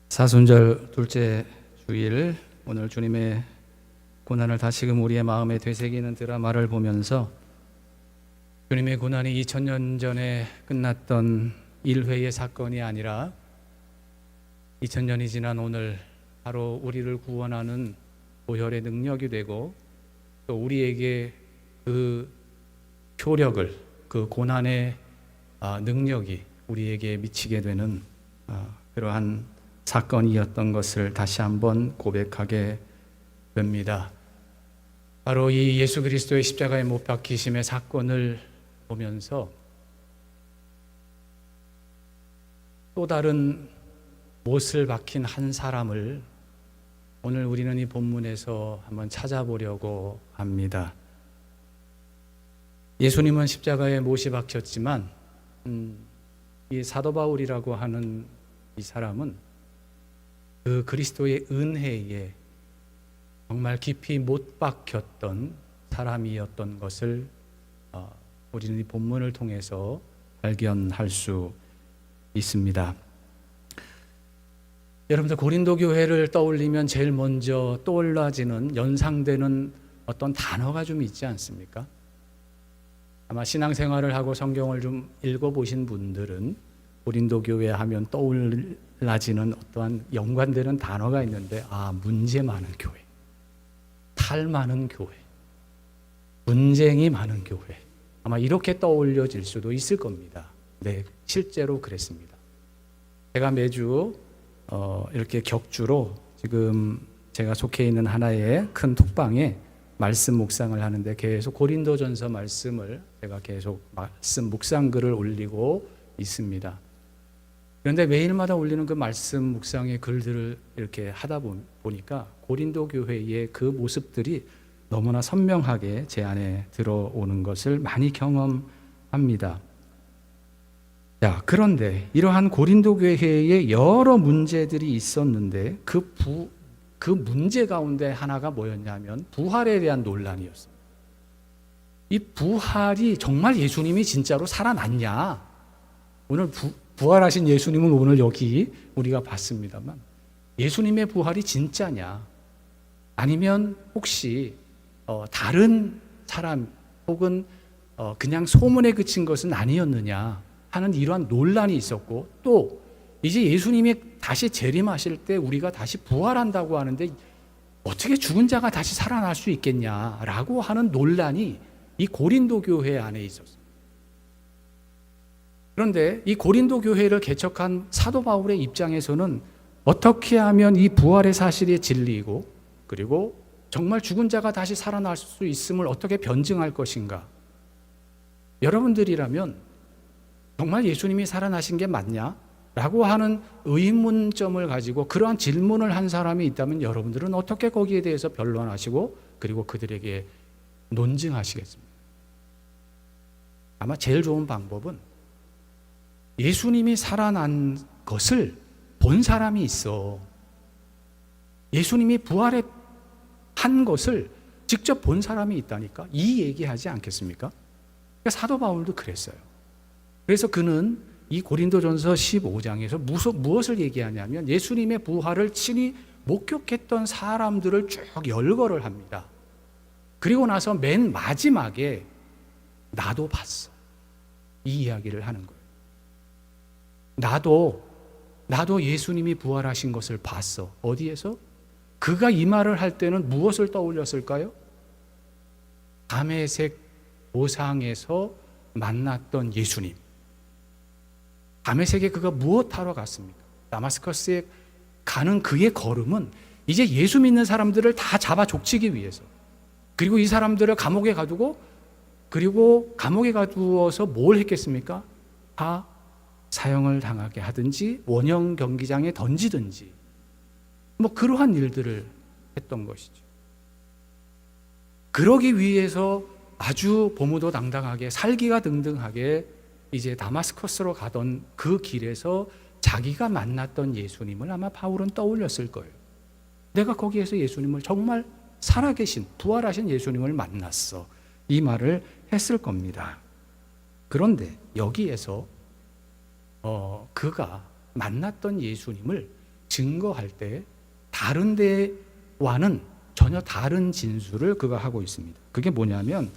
사순절 둘째 주일, 오늘 주님의 고난을 다시금 우리의 마음에 되새기는 드라마를 보면서 주님의 고난이 2000년 전에 끝났던 일회의 사건이 아니라 2000년이 지난 오늘 바로 우리를 구원하는 보혈의 능력이 되고, 또 우리에게 그 효력을, 그 고난의 능력이 우리에게 미치게 되는 그러한 사건이었던 것을 다시 한번 고백하게 됩니다. 바로 이 예수 그리스도의 십자가에 못 박히심의 사건을 보면서 또 다른 못을 박힌 한 사람을 오늘 우리는 이 본문에서 한번 찾아보려고 합니다. 예수님은 십자가에 못이 박혔지만 이 사도 바울이라고 하는 이 사람은 그 그리스도의 은혜에 정말 깊이 못 박혔던 사람이었던 것을 우리는 이 본문을 통해서 발견할 수 있습니다. 여러분들, 고린도 교회를 떠올리면 제일 먼저 떠올라지는, 연상되는 어떤 단어가 좀 있지 않습니까? 아마 신앙생활을 하고 성경을 좀 읽어보신 분들은 고린도 교회 하면 떠올라지는 어떠한 연관되는 단어가 있는데, 문제 많은 교회, 탈 많은 교회, 분쟁이 많은 교회, 아마 이렇게 떠올려질 수도 있을 겁니다. 네, 실제로 그랬습니다. 제가 매주 이렇게 격주로 지금 제가 속해 있는 하나의 큰 톡방에 말씀 묵상을 하는데, 계속 고린도전서 말씀을 제가 계속 말씀 묵상글을 올리고 있습니다. 그런데 매일마다 올리는 그 말씀 묵상의 글들을 이렇게 하다 보니까 고린도 교회의 그 모습들이 너무나 선명하게 제 안에 들어오는 것을 많이 경험합니다. 자, 그런데 이러한 고린도 교회에 여러 문제들이 있었는데 그 문제 가운데 하나가 뭐였냐면 부활에 대한 논란이었어요. 이 부활이 정말 예수님이 진짜로 살아났냐? 오늘 부활하신 예수님은 오늘 여기 우리가 봤습니다만, 예수님의 부활이 진짜냐? 아니면 혹시 다른 사람 혹은 그냥 소문에 그친 것은 아니었느냐 하는 이러한 논란이 있었고, 또 이제 예수님이 다시 재림하실 때 우리가 다시 부활한다고 하는데 어떻게 죽은 자가 다시 살아날 수 있겠냐라고 하는 논란이 이 고린도 교회 안에 있었어요. 그런데 이 고린도 교회를 개척한 사도 바울의 입장에서는 어떻게 하면 이 부활의 사실이 진리이고, 그리고 정말 죽은 자가 다시 살아날 수 있음을 어떻게 변증할 것인가? 여러분들이라면 정말 예수님이 살아나신 게 맞냐? 라고 하는 의문점을 가지고 그러한 질문을 한 사람이 있다면 여러분들은 어떻게 거기에 대해서 변론하시고 그리고 그들에게 논증하시겠습니까? 아마 제일 좋은 방법은 예수님이 살아난 것을 본 사람이 있어. 예수님이 부활한 것을 직접 본 사람이 있다니까, 이 얘기하지 않겠습니까? 그러니까 사도 바울도 그랬어요. 그래서 그는 이 고린도전서 15장에서 무엇을 얘기하냐면 예수님의 부활을 친히 목격했던 사람들을 쭉 열거를 합니다. 그리고 나서 맨 마지막에 나도 봤어, 이 이야기를 하는 거예요. 나도 예수님이 부활하신 것을 봤어. 어디에서? 그가 이 말을 할 때는 무엇을 떠올렸을까요? 다메섹 도상에서 만났던 예수님. 다메섹에 그가 무엇하러 갔습니까? 다마스커스에 가는 그의 걸음은 이제 예수 믿는 사람들을 다 잡아 족치기 위해서, 그리고 이 사람들을 감옥에 가두고, 그리고 감옥에 가두어서 뭘 했겠습니까? 다 사형을 당하게 하든지 원형 경기장에 던지든지 그러한 일들을 했던 것이죠. 그러기 위해서 아주 보무도당당하게 살기가 등등하게 이제 다마스커스로 가던 그 길에서 자기가 만났던 예수님을 아마 바울은 떠올렸을 거예요. 내가 거기에서 예수님을, 정말 살아계신 부활하신 예수님을 만났어, 이 말을 했을 겁니다. 그런데 여기에서 그가 만났던 예수님을 증거할 때 다른 데와는 전혀 다른 진술을 그가 하고 있습니다. 그게 뭐냐면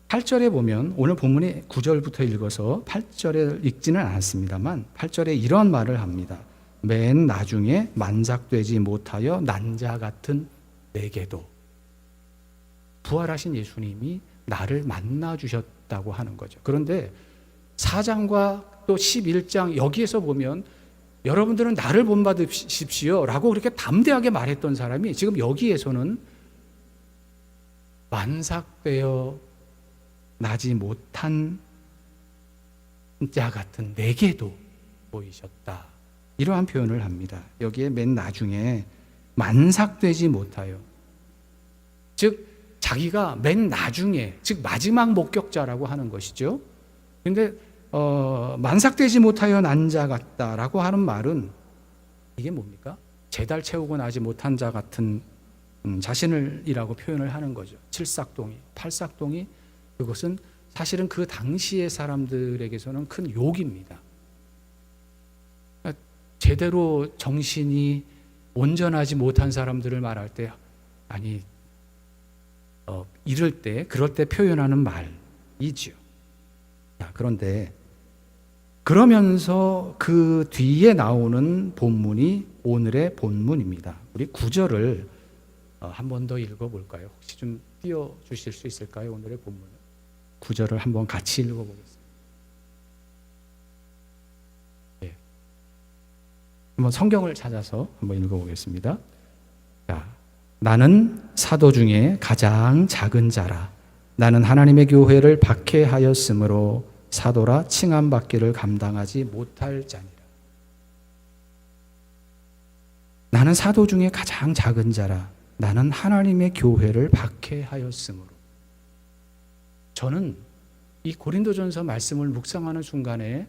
8절에 보면, 오늘 본문의 9절부터 읽어서 8절을 읽지는 않았습니다만 8절에 이런 말을 합니다. 맨 나중에 만삭되지 못하여 난 자 같은 내게도. 부활하신 예수님이 나를 만나 주셨다고 하는 거죠. 그런데 4장과 또 11장 여기에서 보면 여러분들은 나를 본받으십시오 라고 그렇게 담대하게 말했던 사람이 지금 여기에서는 만삭되어 나지 못한 자 같은 내게도 보이셨다. 이러한 표현을 합니다. 여기에 맨 나중에 만삭되지 못하여, 즉 자기가 맨 나중에, 즉 마지막 목격자라고 하는 것이죠. 그런데 만삭되지 못하여 난 자 같다라고 하는 말은 이게 뭡니까? 제달 채우고 나지 못한 자 같은 자신을이라고 표현을 하는 거죠. 칠삭동이, 팔삭동이, 그것은 사실은 그 당시의 사람들에게서는 큰 욕입니다. 제대로 정신이 온전하지 못한 사람들을 말할 때, 아니 이럴 때, 그럴 때 표현하는 말이죠. 그런데 그러면서 그 뒤에 나오는 본문이 오늘의 본문입니다. 우리 9절을 한 번 더 읽어볼까요? 혹시 좀 띄워주실 수 있을까요? 오늘의 본문을 9절을 한번 같이 읽어보겠습니다. 네. 한번 성경을 찾아서 한번 읽어보겠습니다. 자, 나는 사도 중에 가장 작은 자라. 나는 하나님의 교회를 박해하였으므로 사도라 칭함받기를 감당하지 못할 자니라. 나는 사도 중에 가장 작은 자라. 나는 하나님의 교회를 박해하였으므로. 저는 이 고린도전서 말씀을 묵상하는 순간에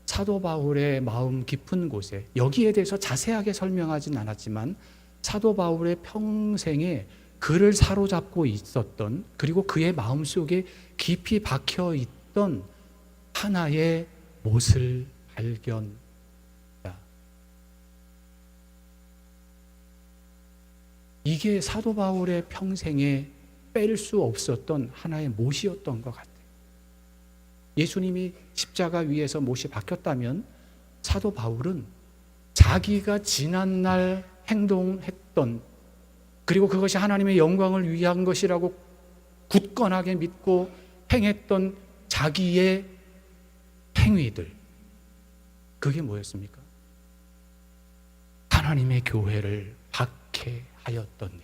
사도 바울의 마음 깊은 곳에, 여기에 대해서 자세하게 설명하진 않았지만 사도 바울의 평생에 그를 사로잡고 있었던, 그리고 그의 마음속에 깊이 박혀 있던 하나의 못을 발견합니다. 이게 사도 바울의 평생에 뺄 수 없었던 하나의 못이었던 것 같아요. 예수님이 십자가 위에서 못이 박혔다면 사도 바울은 자기가 지난날 행동했던, 그리고 그것이 하나님의 영광을 위한 것이라고 굳건하게 믿고 행했던 자기의 행위들, 그게 뭐였습니까? 하나님의 교회를 박해하였던 일,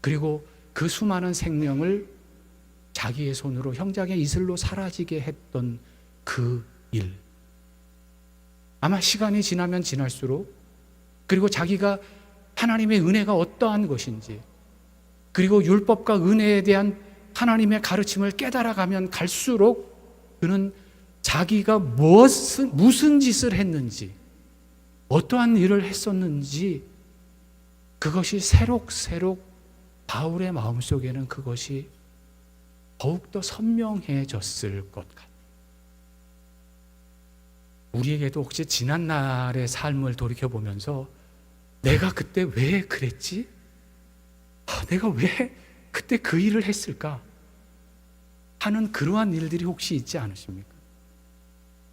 그리고 그 수많은 생명을 자기의 손으로 형장의 이슬로 사라지게 했던 그 일. 아마 시간이 지나면 지날수록, 그리고 자기가 하나님의 은혜가 어떠한 것인지, 그리고 율법과 은혜에 대한 하나님의 가르침을 깨달아가면 갈수록 그는 자기가 무슨 짓을 했는지, 어떠한 일을 했었는지, 그것이 새록새록 바울의 마음속에는 그것이 더욱더 선명해졌을 것 같아요. 우리에게도 혹시 지난날의 삶을 돌이켜보면서 내가 그때 왜 그랬지? 내가 왜 그때 그 일을 했을까? 하는 그러한 일들이 혹시 있지 않으십니까?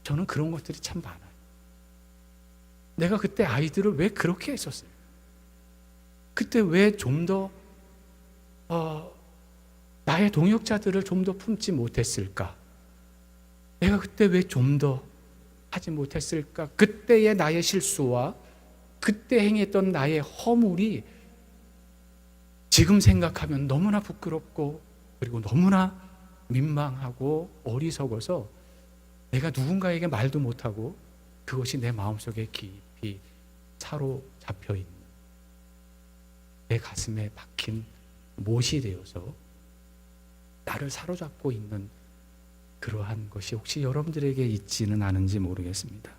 저는 그런 것들이 참 많아요. 내가 그때 아이들을 왜 그렇게 했었어요? 그때 왜 좀 더 나의 동역자들을 좀 더 품지 못했을까? 내가 그때 왜 좀 더 하지 못했을까? 그때의 나의 실수와 그때 행했던 나의 허물이 지금 생각하면 너무나 부끄럽고, 그리고 너무나 민망하고 어리석어서 내가 누군가에게 말도 못하고 그것이 내 마음속에 깊이 사로잡혀 있는, 내 가슴에 박힌 못이 되어서 나를 사로잡고 있는 그러한 것이 혹시 여러분들에게 있지는 않은지 모르겠습니다.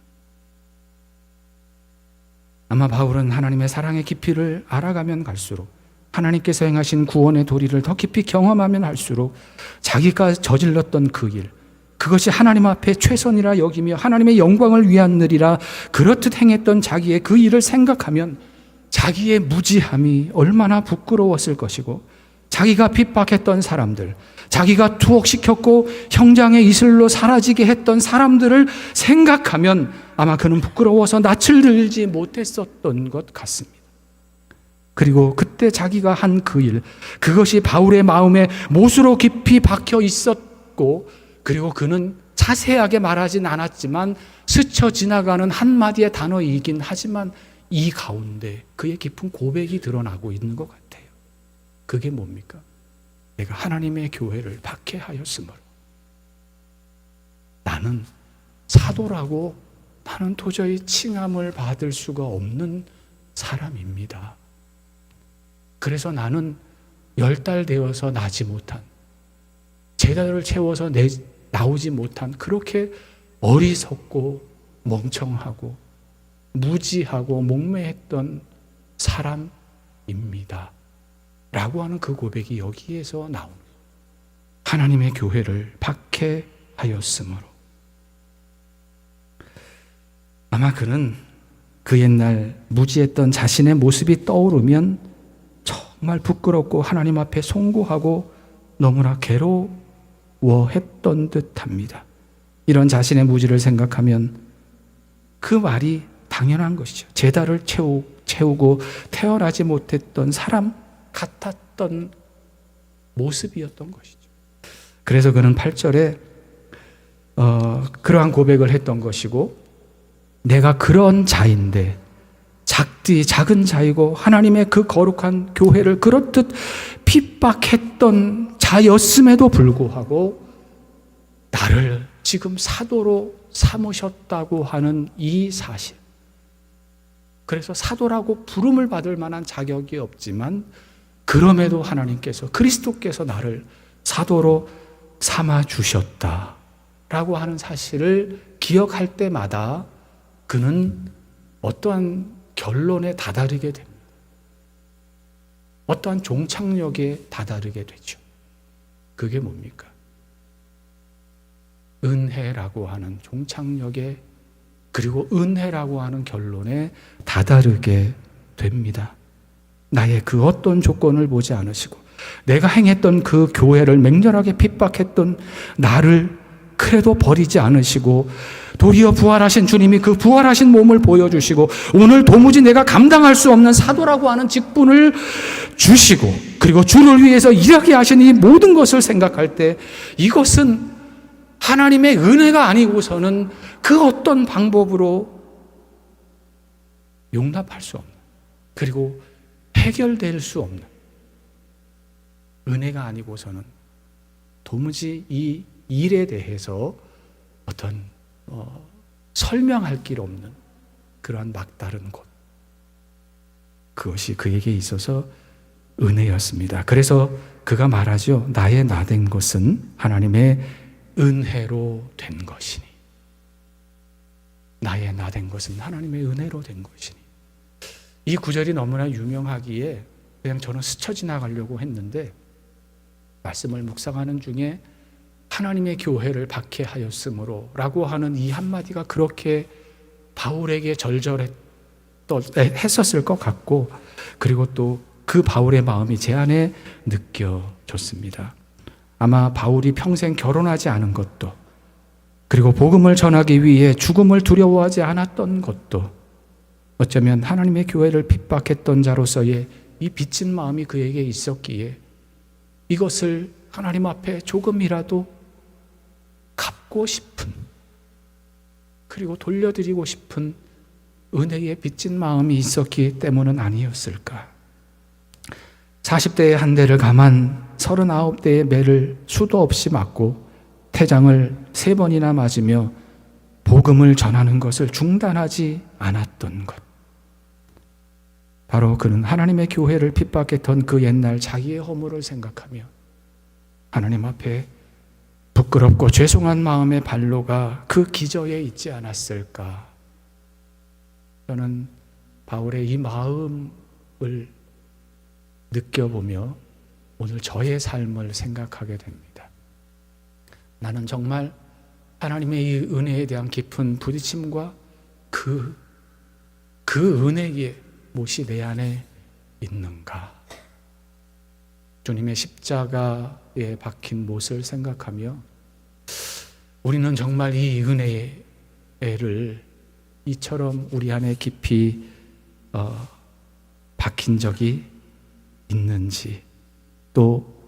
아마 바울은 하나님의 사랑의 깊이를 알아가면 갈수록, 하나님께서 행하신 구원의 도리를 더 깊이 경험하면 할수록 자기가 저질렀던 그 일, 그것이 하나님 앞에 최선이라 여기며 하나님의 영광을 위하느니라 그렇듯 행했던 자기의 그 일을 생각하면 자기의 무지함이 얼마나 부끄러웠을 것이고, 자기가 핍박했던 사람들, 자기가 투옥시켰고 형장의 이슬로 사라지게 했던 사람들을 생각하면 아마 그는 부끄러워서 낯을 들지 못했었던 것 같습니다. 그리고 그때 자기가 한 그 일, 그것이 바울의 마음에 못으로 깊이 박혀 있었고, 그리고 그는 자세하게 말하진 않았지만 스쳐 지나가는 한마디의 단어이긴 하지만 이 가운데 그의 깊은 고백이 드러나고 있는 것 같아요. 그게 뭡니까? 내가 하나님의 교회를 박해하였으므로 나는 사도라고 나는 도저히 칭함을 받을 수가 없는 사람입니다. 그래서 나는 10달 되어서 나지 못한, 제자들을 채워서 나오지 못한 그렇게 어리석고 멍청하고 무지하고 목매했던 사람입니다 라고 하는 그 고백이 여기에서 나옵니다. 하나님의 교회를 박해하였으므로. 아마 그는 그 옛날 무지했던 자신의 모습이 떠오르면 정말 부끄럽고 하나님 앞에 송구하고 너무나 괴로워했던 듯합니다. 이런 자신의 무지를 생각하면 그 말이 당연한 것이죠. 제다를 채우고 태어나지 못했던 사람 같았던 모습이었던 것이죠. 그래서 그는 8절에 그러한 고백을 했던 것이고, 내가 그런 자인데, 작은 자이고 하나님의 그 거룩한 교회를 그렇듯 핍박했던 자였음에도 불구하고 나를 지금 사도로 삼으셨다고 하는 이 사실, 그래서 사도라고 부름을 받을 만한 자격이 없지만 그럼에도 하나님께서, 그리스도께서 나를 사도로 삼아 주셨다라고 하는 사실을 기억할 때마다 그는 어떠한 결론에 다다르게 됩니다. 어떠한 종착역에 다다르게 되죠. 그게 뭡니까? 은혜라고 하는 종착역에, 그리고 은혜라고 하는 결론에 다다르게 됩니다. 나의 그 어떤 조건을 보지 않으시고 내가 행했던 그 교회를 맹렬하게 핍박했던 나를 그래도 버리지 않으시고, 도리어 부활하신 주님이 그 부활하신 몸을 보여주시고 오늘 도무지 내가 감당할 수 없는 사도라고 하는 직분을 주시고, 그리고 주를 위해서 일하게 하신 이 모든 것을 생각할 때 이것은 하나님의 은혜가 아니고서는 그 어떤 방법으로 용납할 수 없는, 그리고 해결될 수 없는 은혜가 아니고서는 도무지 이 일에 대해서 어떤 설명할 길 없는 그러한 막다른 곳, 그것이 그에게 있어서 은혜였습니다. 그래서 그가 말하죠. 나의 나된 것은 하나님의 은혜로 된 것이니. 나의 나된 것은 하나님의 은혜로 된 것이니. 이 구절이 너무나 유명하기에 그냥 저는 스쳐 지나가려고 했는데, 말씀을 묵상하는 중에 하나님의 교회를 박해하였으므로 라고 하는 이 한마디가 그렇게 바울에게 절절했었을 것 같고, 그리고 또 그 바울의 마음이 제 안에 느껴졌습니다. 아마 바울이 평생 결혼하지 않은 것도, 그리고 복음을 전하기 위해 죽음을 두려워하지 않았던 것도, 어쩌면 하나님의 교회를 핍박했던 자로서의 이 빚진 마음이 그에게 있었기에 이것을 하나님 앞에 조금이라도 갚고 싶은, 그리고 돌려드리고 싶은 은혜의 빚진 마음이 있었기 때문은 아니었을까. 40대의 한 대를 감한 39대의 매를 수도 없이 맞고 태장을 3번이나 맞으며 복음을 전하는 것을 중단하지 않았던 것. 바로 그는 하나님의 교회를 핍박했던 그 옛날 자기의 허물을 생각하며 하나님 앞에 부끄럽고 죄송한 마음의 발로가 그 기저에 있지 않았을까. 저는 바울의 이 마음을 느껴보며 오늘 저의 삶을 생각하게 됩니다. 나는 정말 하나님의 이 은혜에 대한 깊은 부딪힘과 그 은혜의 못이 내 안에 있는가? 주님의 십자가에 박힌 못을 생각하며 우리는 정말 이 은혜를 이처럼 우리 안에 깊이 박힌 적이 있는지, 또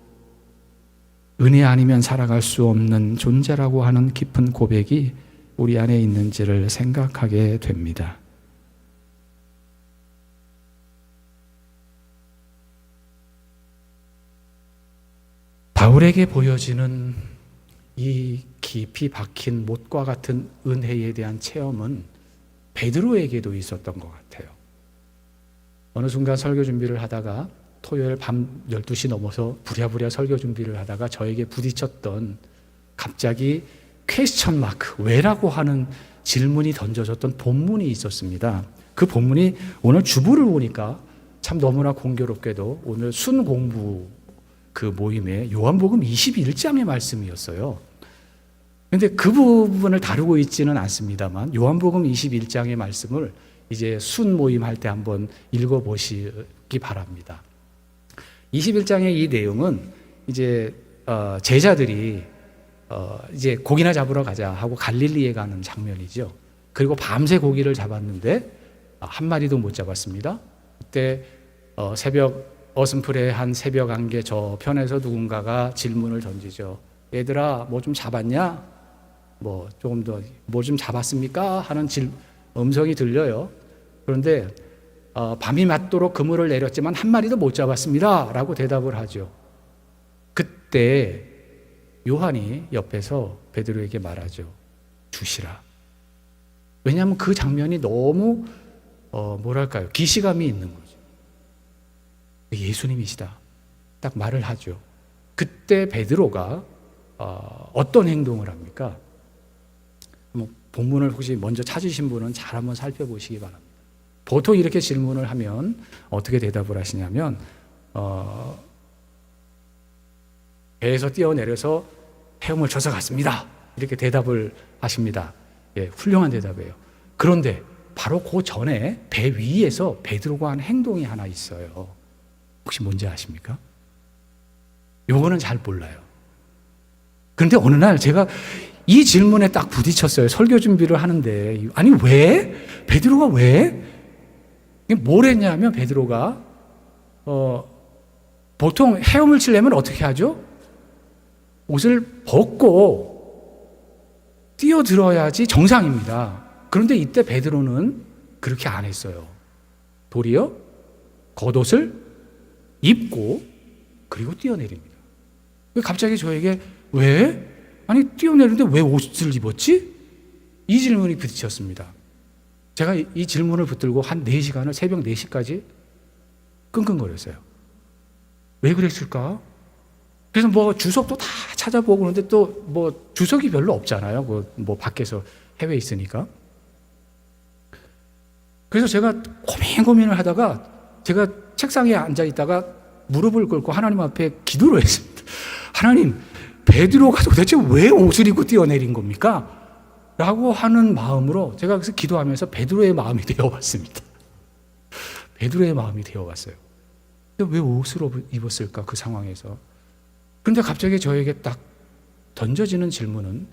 은혜 아니면 살아갈 수 없는 존재라고 하는 깊은 고백이 우리 안에 있는지를 생각하게 됩니다. 바울에게 보여지는 이 깊이 박힌 못과 같은 은혜에 대한 체험은 베드로에게도 있었던 것 같아요. 어느 순간 설교 준비를 하다가 토요일 밤 12시 넘어서 부랴부랴 설교 준비를 하다가 저에게 부딪혔던 갑자기 퀘스천 마크, 왜라고 하는 질문이 던져졌던 본문이 있었습니다. 그 본문이 오늘 주부를 보니까 참 너무나 공교롭게도 오늘 순공부 그 모임에 요한복음 21장의 말씀이었어요. 그런데 그 부분을 다루고 있지는 않습니다만 요한복음 21장의 말씀을 이제 순 모임 할 때 한번 읽어보시기 바랍니다. 21장의 이 내용은 이제 제자들이 이제 고기나 잡으러 가자 하고 갈릴리에 가는 장면이죠. 그리고 밤새 고기를 잡았는데 한 마리도 못 잡았습니다. 그때 새벽 어슴푸레한 새벽 안개 저 편에서 누군가가 질문을 던지죠. 얘들아 뭐 좀 잡았냐? 뭐 조금 더 뭐 좀 잡았습니까? 하는 음성이 들려요. 그런데 밤이 맞도록 그물을 내렸지만 한 마리도 못 잡았습니다 라고 대답을 하죠. 그때 요한이 옆에서 베드로에게 말하죠. 주시라. 왜냐하면 그 장면이 너무 뭐랄까요, 기시감이 있는 거죠. 예수님이시다 딱 말을 하죠. 그때 베드로가 어떤 행동을 합니까? 본문을 혹시 먼저 찾으신 분은 잘 한번 살펴보시기 바랍니다. 보통 이렇게 질문을 하면 어떻게 대답을 하시냐면 배에서 뛰어내려서 헤엄을 쳐서 갔습니다 이렇게 대답을 하십니다. 예, 훌륭한 대답이에요. 그런데 바로 그 전에 배 위에서 베드로가 한 행동이 하나 있어요. 혹시 뭔지 아십니까? 요거는 잘 몰라요. 그런데 어느 날 제가 이 질문에 딱 부딪혔어요. 설교 준비를 하는데 아니 왜? 베드로가 왜? 뭘 했냐면 베드로가 보통 헤엄을 치려면 어떻게 하죠? 옷을 벗고 뛰어들어야지 정상입니다. 그런데 이때 베드로는 그렇게 안 했어요. 도리어 겉옷을 입고 그리고 뛰어내립니다. 갑자기 저에게 왜? 아니 뛰어내리는데 왜 옷을 입었지? 이 질문이 부딪혔습니다. 제가 이 질문을 붙들고 한 4시간을 새벽 4시까지 끙끙거렸어요. 왜 그랬을까? 그래서 뭐 주석도 다 찾아보고 그런데 또 뭐 주석이 별로 없잖아요. 뭐 밖에서 해외에 있으니까. 그래서 제가 고민을 하다가 제가 책상에 앉아 있다가 무릎을 꿇고 하나님 앞에 기도를 했습니다. 하나님, 베드로가 도대체 왜 옷을 입고 뛰어내린 겁니까? 라고 하는 마음으로 제가 그래서 기도하면서 베드로의 마음이 되어왔습니다. 베드로의 마음이 되어왔어요. 왜 옷을 입었을까 그 상황에서. 그런데 갑자기 저에게 딱 던져지는 질문은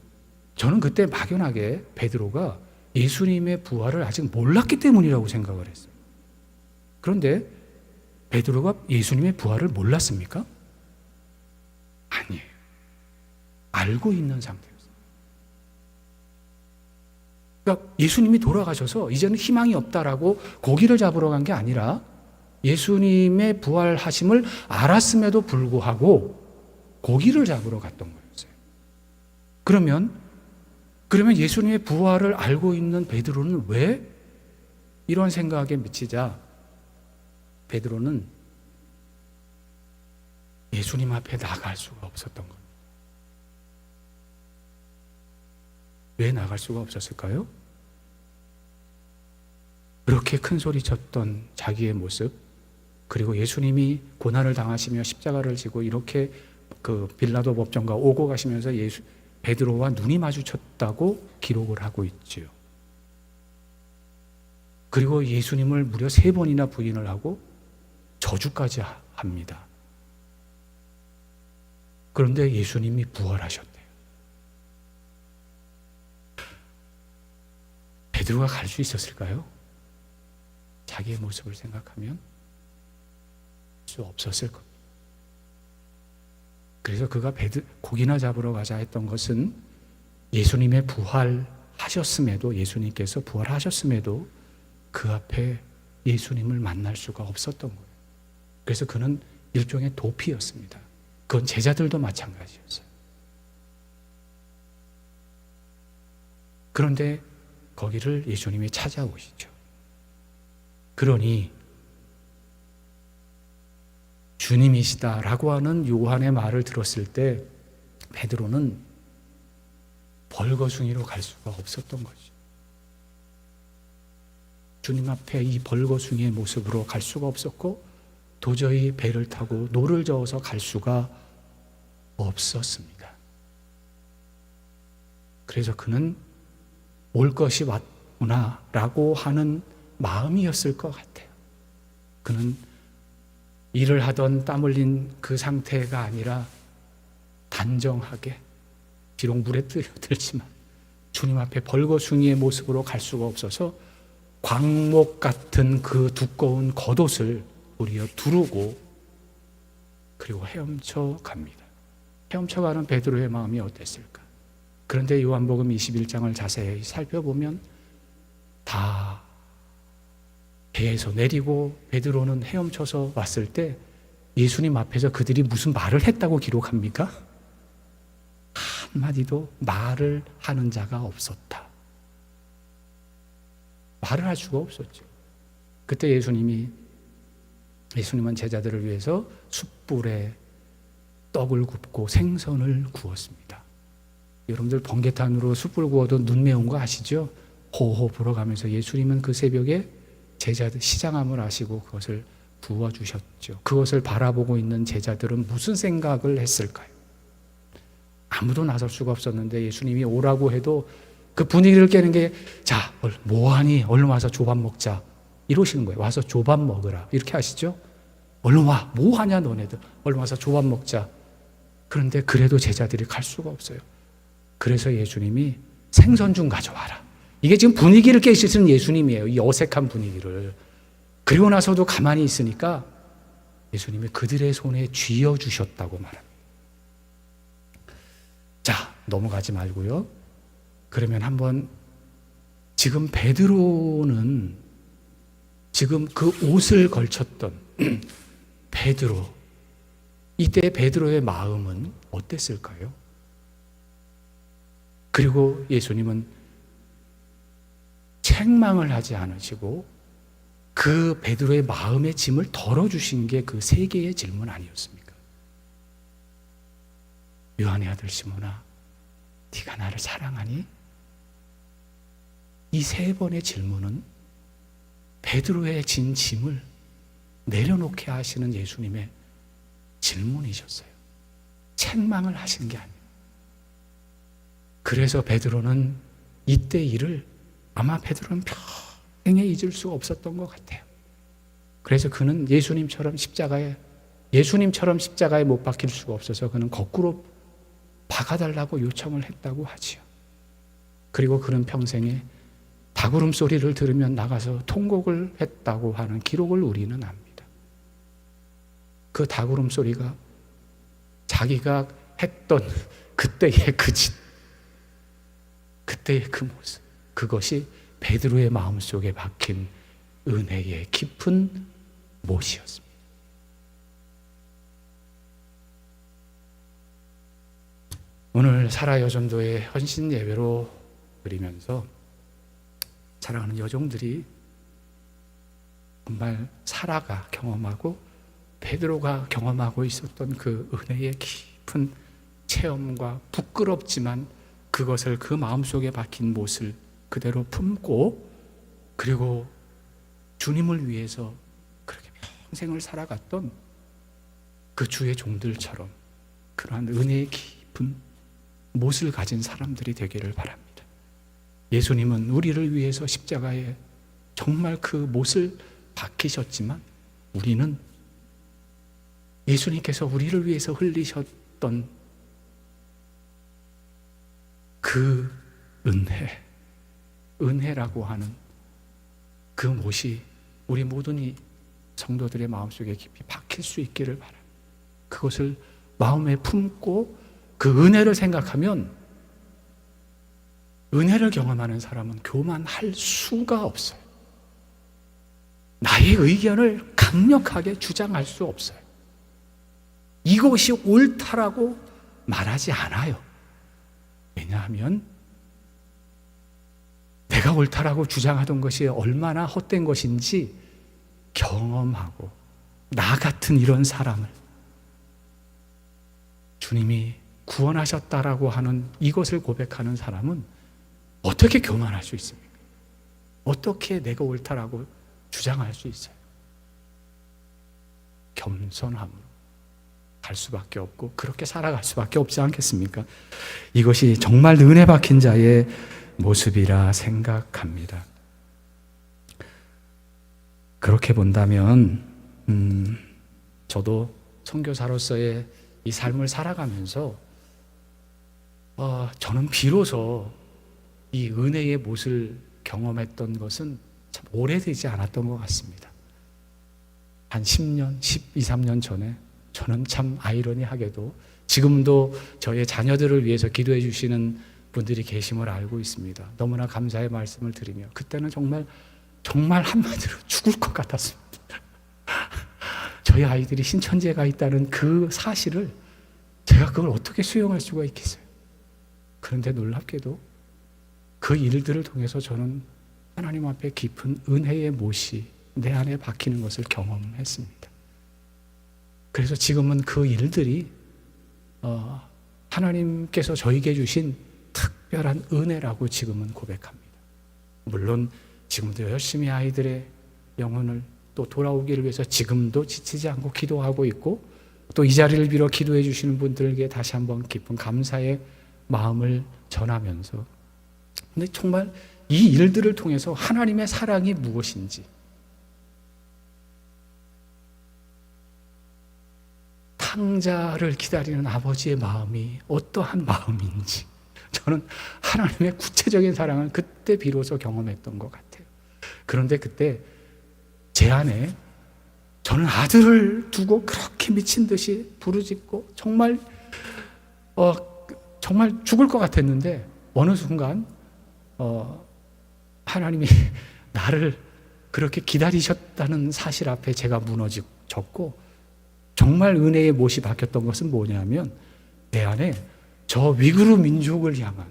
저는 그때 막연하게 베드로가 예수님의 부활을 아직 몰랐기 때문이라고 생각을 했어요. 그런데 베드로가 예수님의 부활을 몰랐습니까? 아니에요. 알고 있는 상태였어요. 그러니까 예수님이 돌아가셔서 이제는 희망이 없다라고 고기를 잡으러 간 게 아니라 예수님의 부활하심을 알았음에도 불구하고 고기를 잡으러 갔던 거였어요. 그러면 예수님의 부활을 알고 있는 베드로는 왜 이런 생각에 미치자 베드로는 예수님 앞에 나갈 수가 없었던 겁니다. 왜 나갈 수가 없었을까요? 그렇게 큰 소리 쳤던 자기의 모습, 그리고 예수님이 고난을 당하시며 십자가를 지고 이렇게 그 빌라도 법정가 오고 가시면서 베드로와 눈이 마주쳤다고 기록을 하고 있지요. 그리고 예수님을 무려 3번이나 부인을 하고 저주까지 합니다. 그런데 예수님이 부활하셨대요. 베드로가 갈 수 있었을까요? 자기의 모습을 생각하면 수 없었을 겁니다. 그래서 그가 고기나 잡으러 가자 했던 것은 예수님의 부활하셨음에도, 예수님께서 부활하셨음에도 그 앞에 예수님을 만날 수가 없었던 거예요. 그래서 그는 일종의 도피였습니다. 그건 제자들도 마찬가지였어요. 그런데 거기를 예수님이 찾아오시죠. 그러니 주님이시다라고 하는 요한의 말을 들었을 때 베드로는 벌거숭이로 갈 수가 없었던 거죠. 주님 앞에 이 벌거숭이의 모습으로 갈 수가 없었고 도저히 배를 타고 노를 저어서 갈 수가 없었습니다. 그래서 그는 올 것이 왔구나라고 하는 마음이었을 것 같아요. 그는 일을 하던 땀 흘린 그 상태가 아니라 단정하게, 비록 물에 뛰어들지만 주님 앞에 벌거숭이의 모습으로 갈 수가 없어서 광목 같은 그 두꺼운 겉옷을 도리어 두르고 그리고 헤엄쳐 갑니다. 헤엄쳐 가는 베드로의 마음이 어땠을까? 그런데 요한복음 21장을 자세히 살펴보면 다 배에서 내리고 베드로는 헤엄쳐서 왔을 때 예수님 앞에서 그들이 무슨 말을 했다고 기록합니까? 한마디도 말을 하는 자가 없었다. 말을 할 수가 없었죠. 그때 예수님은 제자들을 위해서 숯불에 떡을 굽고 생선을 구웠습니다. 여러분들 번개탄으로 숯불 구워도 눈 매운 거 아시죠? 호호 불어가면서 예수님은 그 새벽에 제자들 시장함을 하시고 그것을 부어주셨죠. 그것을 바라보고 있는 제자들은 무슨 생각을 했을까요? 아무도 나설 수가 없었는데 예수님이 오라고 해도 그 분위기를 깨는 게, 자, 뭐하니? 얼른 와서 조밥 먹자. 이러시는 거예요. 와서 조밥 먹으라. 이렇게 하시죠? 얼른 와. 뭐하냐 너네들. 얼른 와서 조밥 먹자. 그런데 그래도 제자들이 갈 수가 없어요. 그래서 예수님이 생선 좀 가져와라. 이게 지금 분위기를 깨시는 예수님이에요. 이 어색한 분위기를. 그리고 나서도 가만히 있으니까 예수님이 그들의 손에 쥐어주셨다고 말합니다. 자, 넘어가지 말고요. 그러면 한번 지금 베드로는 지금 그 옷을 걸쳤던 베드로, 이때 베드로의 마음은 어땠을까요? 그리고 예수님은 책망을 하지 않으시고 그 베드로의 마음의 짐을 덜어주신 게 그 3개의 질문 아니었습니까? 요한의 아들 시몬아, 네가 나를 사랑하니? 이 3번의 질문은 베드로의 진 짐을 내려놓게 하시는 예수님의 질문이셨어요. 책망을 하신 게 아니에요. 그래서 베드로는 이때 일을 아마 베드로는 평생에 잊을 수가 없었던 것 같아요. 그래서 그는 예수님처럼 십자가에 못 박힐 수가 없어서 그는 거꾸로 박아달라고 요청을 했다고 하지요. 그리고 그는 평생에 닭울음 소리를 들으면 나가서 통곡을 했다고 하는 기록을 우리는 압니다. 그 닭울음 소리가 자기가 했던 그때의 그 짓, 그때의 그 모습, 그것이 베드로의 마음속에 박힌 은혜의 깊은 못이었습니다. 오늘 사라 여전도의 헌신 예배로 드리면서 사랑하는 여종들이 정말 사라가 경험하고 베드로가 경험하고 있었던 그 은혜의 깊은 체험과 부끄럽지만 그것을 그 마음속에 박힌 못을 그대로 품고 그리고 주님을 위해서 그렇게 평생을 살아갔던 그 주의 종들처럼 그러한 은혜의 깊은 못을 가진 사람들이 되기를 바랍니다. 예수님은 우리를 위해서 십자가에 정말 그 못을 박히셨지만 우리는 예수님께서 우리를 위해서 흘리셨던 그 은혜라고 하는 그 못이 우리 모든 이 성도들의 마음속에 깊이 박힐 수 있기를 바랍니다. 그것을 마음에 품고 그 은혜를 생각하면 은혜를 경험하는 사람은 교만할 수가 없어요. 나의 의견을 강력하게 주장할 수 없어요. 이것이 옳다라고 말하지 않아요. 왜냐하면 내가 옳다라고 주장하던 것이 얼마나 헛된 것인지 경험하고 나 같은 이런 사람을 주님이 구원하셨다라고 하는 이것을 고백하는 사람은 어떻게 교만할 수 있습니까? 어떻게 내가 옳다라고 주장할 수 있어요? 겸손함으로 갈 수밖에 없고 그렇게 살아갈 수밖에 없지 않겠습니까? 이것이 정말 은혜 박힌 자의 모습이라 생각합니다. 그렇게 본다면 저도 선교사로서의 이 삶을 살아가면서 저는 비로소 이 은혜의 못을 경험했던 것은 참 오래되지 않았던 것 같습니다. 한 10년, 12, 13년 전에 저는 참 아이러니하게도 지금도 저의 자녀들을 위해서 기도해 주시는 분들이 계심을 알고 있습니다. 너무나 감사의 말씀을 드리며 그때는 정말 한마디로 죽을 것 같았습니다. 저희 아이들이 신천지에 가 있다는 그 사실을 제가 그걸 어떻게 수용할 수가 있겠어요? 그런데 놀랍게도 그 일들을 통해서 저는 하나님 앞에 깊은 은혜의 못이 내 안에 박히는 것을 경험했습니다. 그래서 지금은 그 일들이 하나님께서 저에게 주신 특별한 은혜라고 지금은 고백합니다. 물론 지금도 열심히 아이들의 영혼을 또 돌아오기를 위해서 지금도 지치지 않고 기도하고 있고 또 이 자리를 빌어 기도해 주시는 분들에게 다시 한번 깊은 감사의 마음을 전하면서 근데 정말 이 일들을 통해서 하나님의 사랑이 무엇인지 탕자를 기다리는 아버지의 마음이 어떠한 마음인지 저는 하나님의 구체적인 사랑을 그때 비로소 경험했던 것 같아요. 그런데 그때 제 안에 저는 아들을 두고 그렇게 미친 듯이 부르짖고 정말 죽을 것 같았는데 어느 순간 하나님이 나를 그렇게 기다리셨다는 사실 앞에 제가 무너졌고 정말 은혜의 못이 박혔던 것은 뭐냐면 내 안에 저 위구르 민족을 향한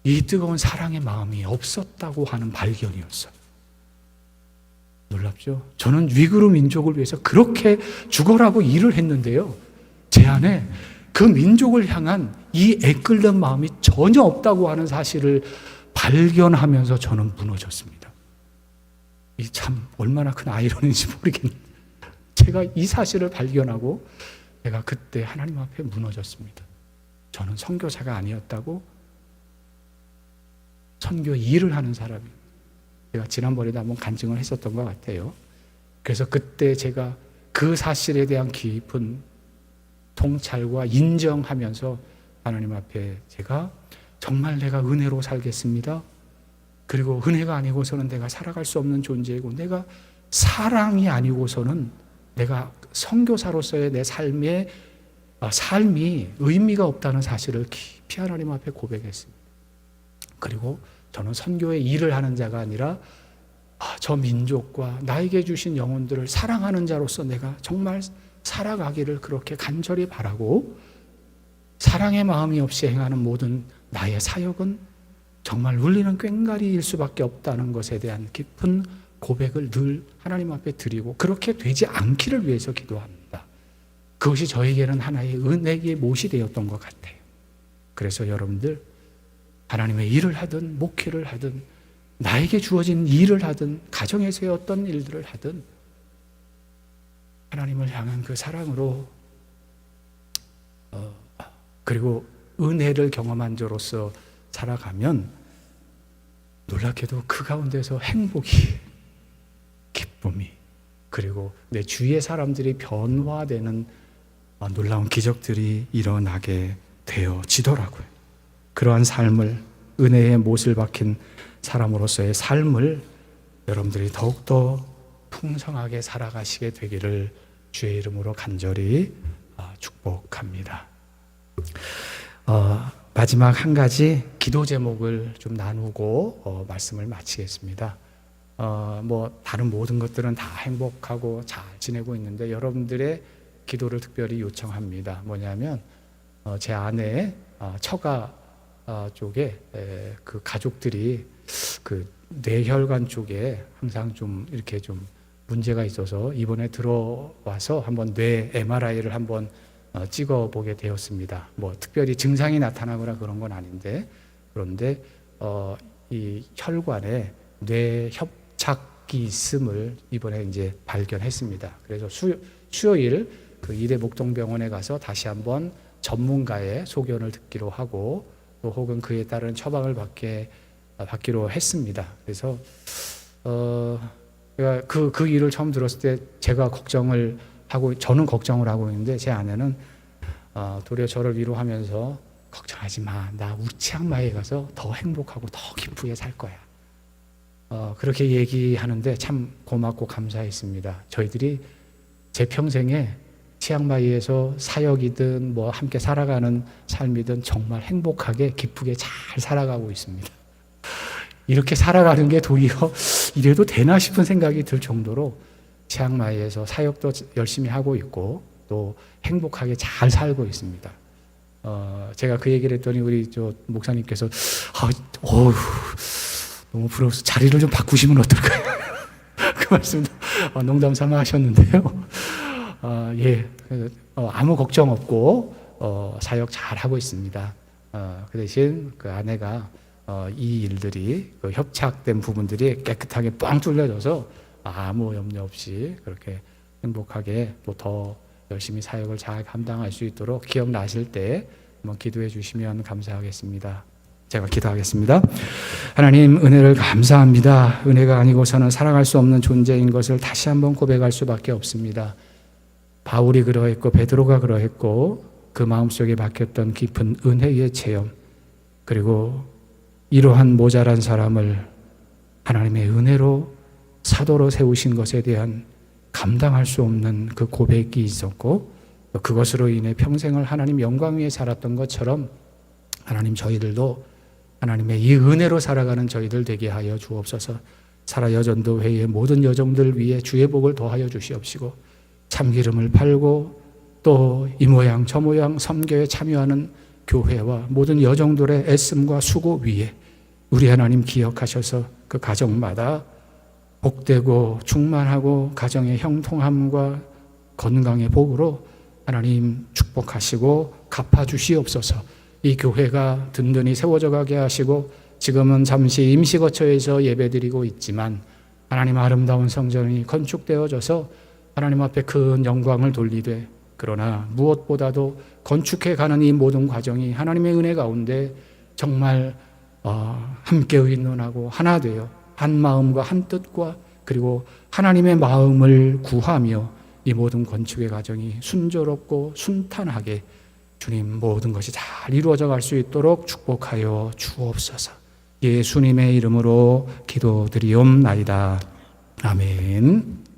이 뜨거운 사랑의 마음이 없었다고 하는 발견이었어요. 놀랍죠? 저는 위구르 민족을 위해서 그렇게 죽어라고 일을 했는데요. 제 안에 그 민족을 향한 이 애끓는 마음이 전혀 없다고 하는 사실을 발견하면서 저는 무너졌습니다. 이 참 얼마나 큰 아이러니인지 모르겠는데 제가 이 사실을 발견하고 제가 그때 하나님 앞에 무너졌습니다. 저는 선교사가 아니었다고 선교 일을 하는 사람이에요. 제가 지난번에도 한번 간증을 했었던 것 같아요. 그래서 그때 제가 그 사실에 대한 깊은 통찰과 인정하면서 하나님 앞에 제가 정말 내가 은혜로 살겠습니다. 그리고 은혜가 아니고서는 내가 살아갈 수 없는 존재이고 내가 사랑이 아니고서는 내가 선교사로서의 내 삶이 의미가 없다는 사실을 깊이 하나님 앞에 고백했습니다. 그리고 저는 선교의 일을 하는 자가 아니라 저 민족과 나에게 주신 영혼들을 사랑하는 자로서 내가 정말 살아가기를 그렇게 간절히 바라고 사랑의 마음이 없이 행하는 모든 나의 사역은 정말 울리는 꽹과리일 수밖에 없다는 것에 대한 깊은 고백을 늘 하나님 앞에 드리고 그렇게 되지 않기를 위해서 기도합니다. 그것이 저에게는 하나의 은혜의 못이 되었던 것 같아요. 그래서 여러분들 하나님의 일을 하든 목회를 하든 나에게 주어진 일을 하든 가정에서의 어떤 일들을 하든 하나님을 향한 그 사랑으로 그리고 은혜를 경험한 자로서 살아가면 놀랍게도 그 가운데서 행복이, 기쁨이, 그리고 내 주위의 사람들이 변화되는 놀라운 기적들이 일어나게 되어지더라고요. 그러한 삶을, 은혜의 못을 박힌 사람으로서의 삶을 여러분들이 더욱더 풍성하게 살아가시게 되기를 주의 이름으로 간절히 축복합니다. 마지막 한 가지 기도 제목을 좀 나누고 말씀을 마치겠습니다. 다른 모든 것들은 다 행복하고 잘 지내고 있는데 여러분들의 기도를 특별히 요청합니다. 뭐냐면 제 아내의 처가 쪽에 그 가족들이 그 뇌혈관 쪽에 항상 좀 이렇게 좀 문제가 있어서 이번에 들어와서 한번 뇌 MRI를 한번 찍어보게 되었습니다. 특별히 증상이 나타나거나 그런 건 아닌데, 그런데 이 혈관에 뇌 협착이 있음을 이번에 이제 발견했습니다. 그래서 수요일 그 이대 목동병원에 가서 다시 한번 전문가의 소견을 듣기로 하고 또 혹은 그에 따른 처방을 받기로 했습니다. 그래서 제가 그 일을 처음 들었을 때 제가 저는 걱정을 하고 있는데 제 아내는 도리어 저를 위로하면서 걱정하지 마, 나 우리 치앙마이에 가서 더 행복하고 더 기쁘게 살 거야. 그렇게 얘기하는데 참 고맙고 감사했습니다. 저희들이 제 평생에 치앙마이에서 사역이든 함께 살아가는 삶이든 정말 행복하게 기쁘게 잘 살아가고 있습니다. 이렇게 살아가는 게 도리어 이래도 되나 싶은 생각이 들 정도로 치앙마이에서 사역도 열심히 하고 있고 또 행복하게 잘 살고 있습니다. 제가 그 얘기를 했더니 우리 목사님께서 너무 부러워서 자리를 좀 바꾸시면 어떨까요? 그 말씀도 농담 삼아 하셨는데요. 아무 걱정 없고 사역 잘 하고 있습니다. 그 대신 그 아내가 이 일들이 그 협착된 부분들이 깨끗하게 뻥 뚫려져서 아무 염려 없이 그렇게 행복하게 또 더 열심히 사역을 잘 감당할 수 있도록 기억나실 때 한번 기도해 주시면 감사하겠습니다. 제가 기도하겠습니다. 하나님, 은혜를 감사합니다. 은혜가 아니고서는 살아갈 수 없는 존재인 것을 다시 한번 고백할 수밖에 없습니다. 바울이 그러했고 베드로가 그러했고 그 마음속에 박혔던 깊은 은혜의 체험, 그리고 이러한 모자란 사람을 하나님의 은혜로 사도로 세우신 것에 대한 감당할 수 없는 그 고백이 있었고 그것으로 인해 평생을 하나님 영광 위에 살았던 것처럼 하나님, 저희들도 하나님의 이 은혜로 살아가는 저희들 되게 하여 주옵소서. 살아여전도회의 모든 여정들 위에 주의 복을 더하여 주시옵시고 참기름을 팔고 또 이 모양 저 모양 섬교에 참여하는 교회와 모든 여정들의 애씀과 수고 위에 우리 하나님 기억하셔서 그 가정마다 복되고 충만하고 가정의 형통함과 건강의 복으로 하나님 축복하시고 갚아주시옵소서. 이 교회가 든든히 세워져 가게 하시고 지금은 잠시 임시거처에서 예배드리고 있지만 하나님 아름다운 성전이 건축되어져서 하나님 앞에 큰 영광을 돌리되, 그러나 무엇보다도 건축해 가는 이 모든 과정이 하나님의 은혜 가운데 정말 함께 의논하고 하나 되어 한 마음과 한 뜻과 그리고 하나님의 마음을 구하며 이 모든 건축의 과정이 순조롭고 순탄하게 주님 모든 것이 잘 이루어져 갈 수 있도록 축복하여 주옵소서. 예수님의 이름으로 기도드리옵나이다. 아멘.